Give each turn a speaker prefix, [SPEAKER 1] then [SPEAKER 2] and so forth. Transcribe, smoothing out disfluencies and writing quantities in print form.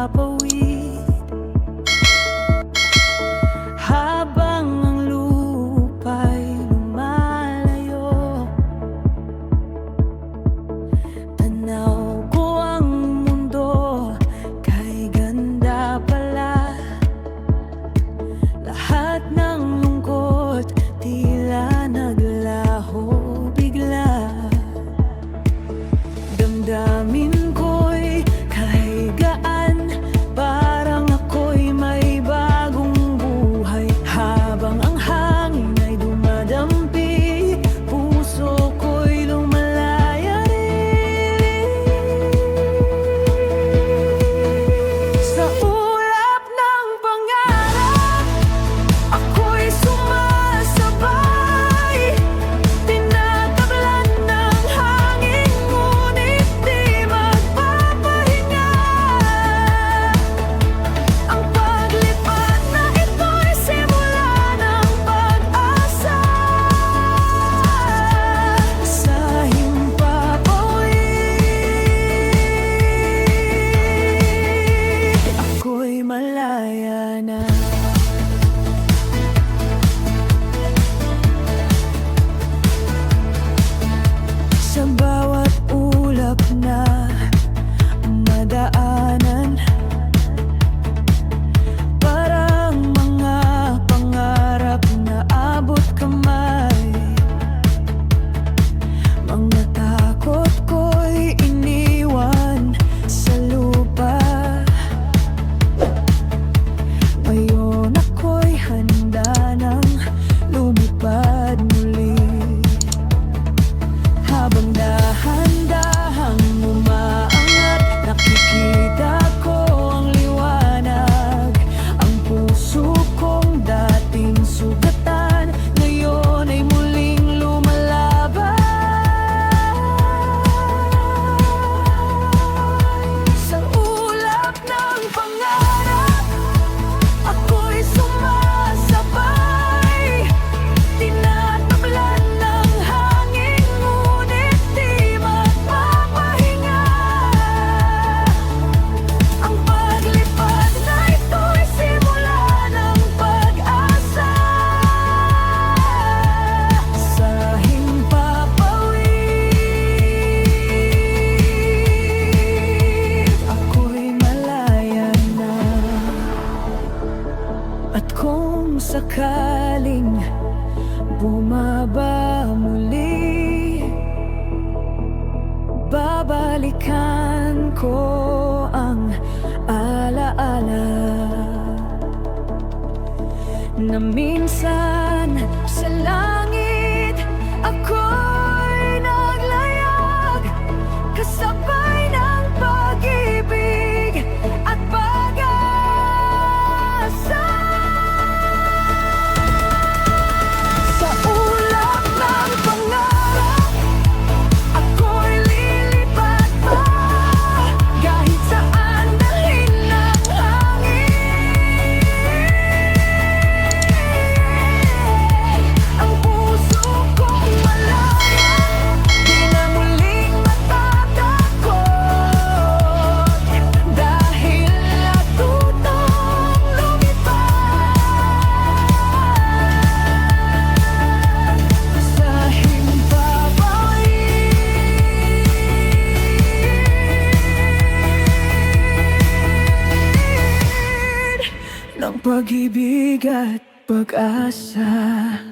[SPEAKER 1] himpapawid habang ang lupa'y lumalayo. Tanaw ko ang mundo, kay ganda pala. Lahat ng lungkot tila naglaho bigla. Damdamin ko'y kahit gaan, parang ako'y may bagong buhay. Habang ang hangin ay dumadampi, puso ko'y lumalaya rin. Sa ulap ng pangarap, ako'y sumasabay. Tinatablan ng hangin, ngunit di magpapahinga. Ang paglipad na ito'y simula ng pag-asa. Sa himpapawid, ako'y malaya na. Sa bawat ulap na madaanan, parang mga pangarap na abot kamay. Mga takot ko'y iniwan sa lupa. Ngayon ako'y handa nang lumipad muli. Habang dahan-dahang umaangat, nakikita ko ang liwanag. Ang puso kong dating sugatan, ngayon ay muling lumalaban. Sa ulap ng pangarap, ako'y sumasabay. Tinatablan ng hangin, ngunit di magpapahinga. Ang paglipad na ito'y simula ng pag-asa. Sa himpapawid, ako'y malaya na. At kung sakaling bumaba muli, babalikan ko ang alaala na minsan sa langit ako'y naglayag, kasabay ng pag-ibig at pag-asa. Sa ulap ng pangarap, ako'y lilipad pa. Kahit saan dalhin ng hangin, ang puso kong malaya, di na muling matatakot. Dahil natutong lumipad sa himpapawid ng pag-ibig at pag-asa.